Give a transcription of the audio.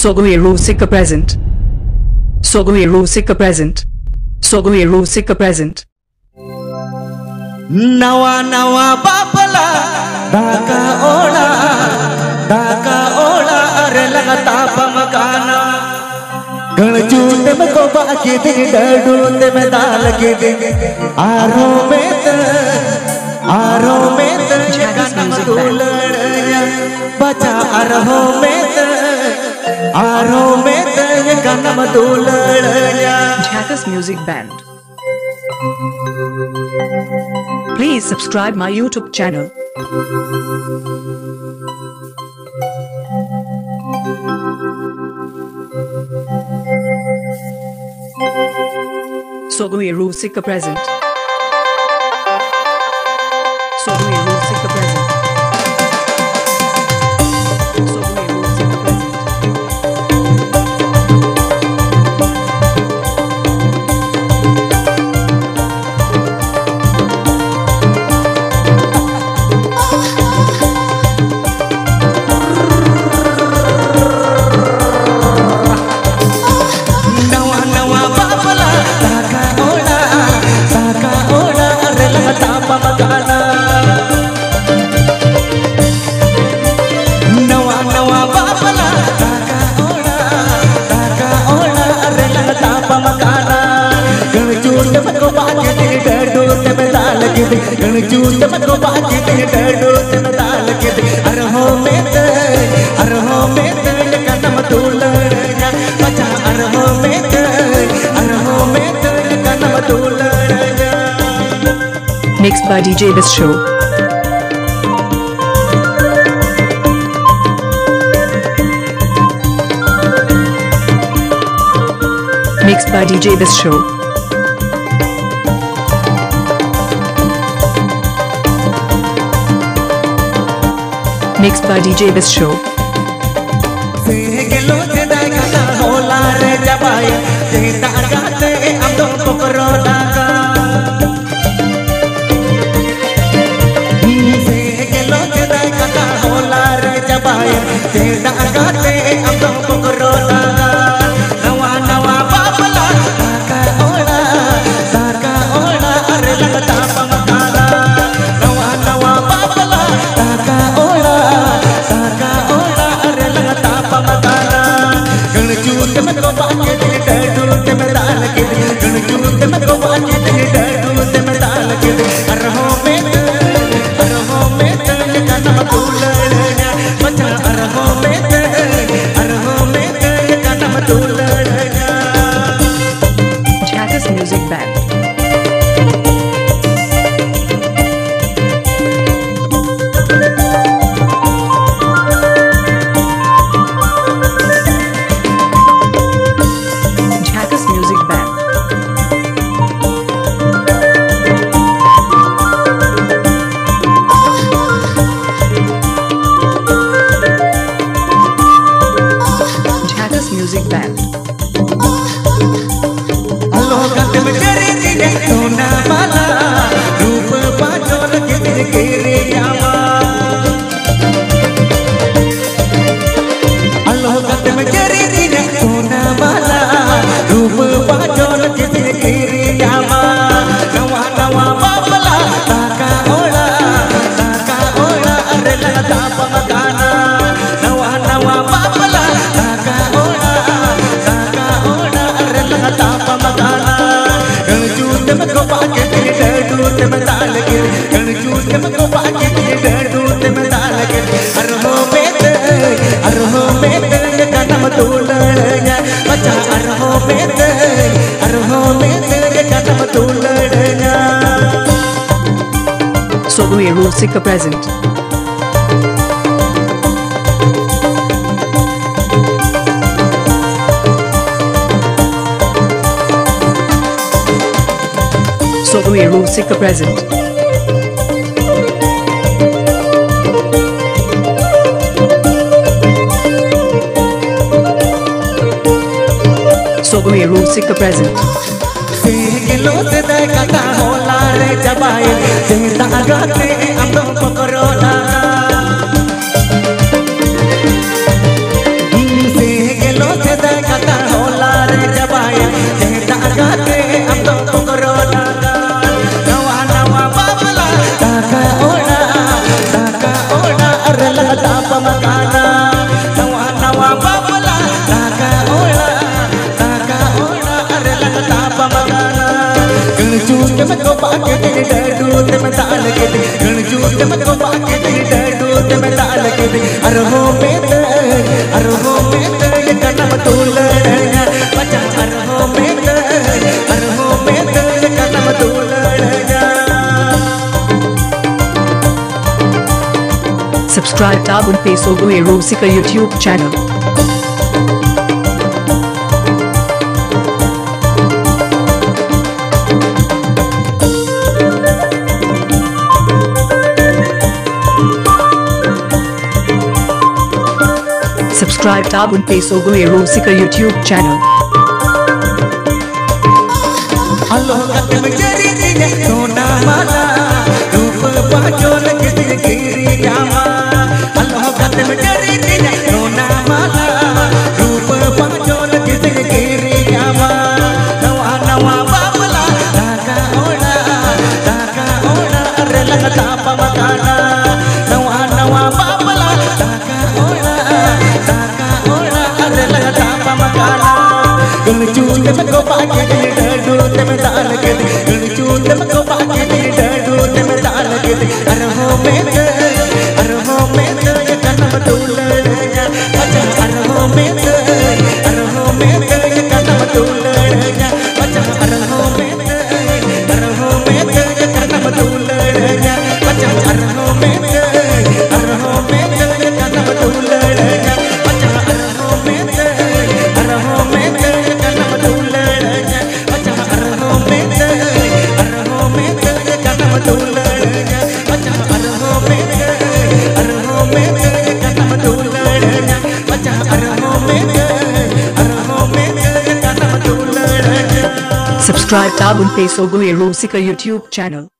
Sogoye Rusika present. Sogoye Rusika present. Sogoye Rusika present. Nawa nawa babala daka ola are lagata pamakana गणजू ते में को बाकी दे डडू ते में दाल के दे आरो में गाना मधुलड़या बचा आरो में गाना मधुलड़या Jackass Music Band. Please subscribe my YouTube channel. Sogoye Rusika present. Sogoye Rusika present. Sogoye Rusika present. गणजू ते में को बाकी दे डडू ते में दाल के दे अरहो में गाना मधुलड़या बचा अरहो में गाना मधुलड़या Mixed by DJ This Show. Mixed by DJ This Show. Mixed by DJ This Show. गेलो ते दाई गाना होला रे जबाय ते दागाते अमदो पकरो दागा गेलो ते दाई गाना होला रे जबाय ते दागाते अमदो पकरो दागा नवा नवा बाबला दागा ओला अरे लगता पमकाला नवा नवा बाबला दागा ओला अरे लगता पमकाला गणजू ते में को बाकी दे डडू ते में दाल के दे गणजू ते में को बाकी दे डडू ते में दाल के दे अरहो में गाना मधुलड़या बचा अरहो में गाना मधुलड़या Jackass Music Band. Jackass Music Band. Jackass Music Band. लोगत में तेरे दिले सोना वाला रूप पाचोल के दिल के रे जावा लोगत में तेरे दिले सोना वाला रूप पाचोल के दिल के रे जावा नवा नवा बाबला ताका ओला अरे लगता पमकाना नवा नवा बाबला ताका ओला अरे लगता पमकाना गणजू ते में को बाकी दे डडू ते में दाल के गणजू ते में को बाकी दे डडू ते में दाल के अरहो में गाना मधुलड़या बचा अरहो में गाना मधुलड़या Sogoye Rusika present. Sogoye Rusika present. Sogoye Rusika present. गेलो ते दाई गाना होला रे जबाय ते दागाते अमदो पकरो दागा makaana nawa nawa babala taka ola are lang tapa makaana ganju te meko paake te dadu te mata lage te ganju te meko paake te dadu te mata lage te arho met ye kanam tulanya bacha arho met ye kanam tulanya. Subscribe Tabun Pe Sogoe Rosika YouTube channel. Subscribe Tabun Pe Sogoe Rosika YouTube channel. Allah katim jari dine sona mala रूप पाचोल किसी गिरी Jama Allah katim jari dine sona mala रूप पाचोल किसी गिरी जामा नवा नवा Babla taka ola are lang tapa makaana नवा नवा Babla taka ola are lang tapa makaana ganju te meko paake te dadu te mata lage te ganju te meko paake te dadu te mata lage te arho met ye kanam tulanya bacha arho met ye kanam tulanya bacha arho met ye kanam tulanya bacha arho met ye kanam tulanya bacha arho met ye kanam tulanya bacha arho met ye kanam tulanya bacha arho met ye kanam tulanya bacha arho met ye kanam tulanya. Subscribe Tabun Pe Sogoe Rosika YouTube channel.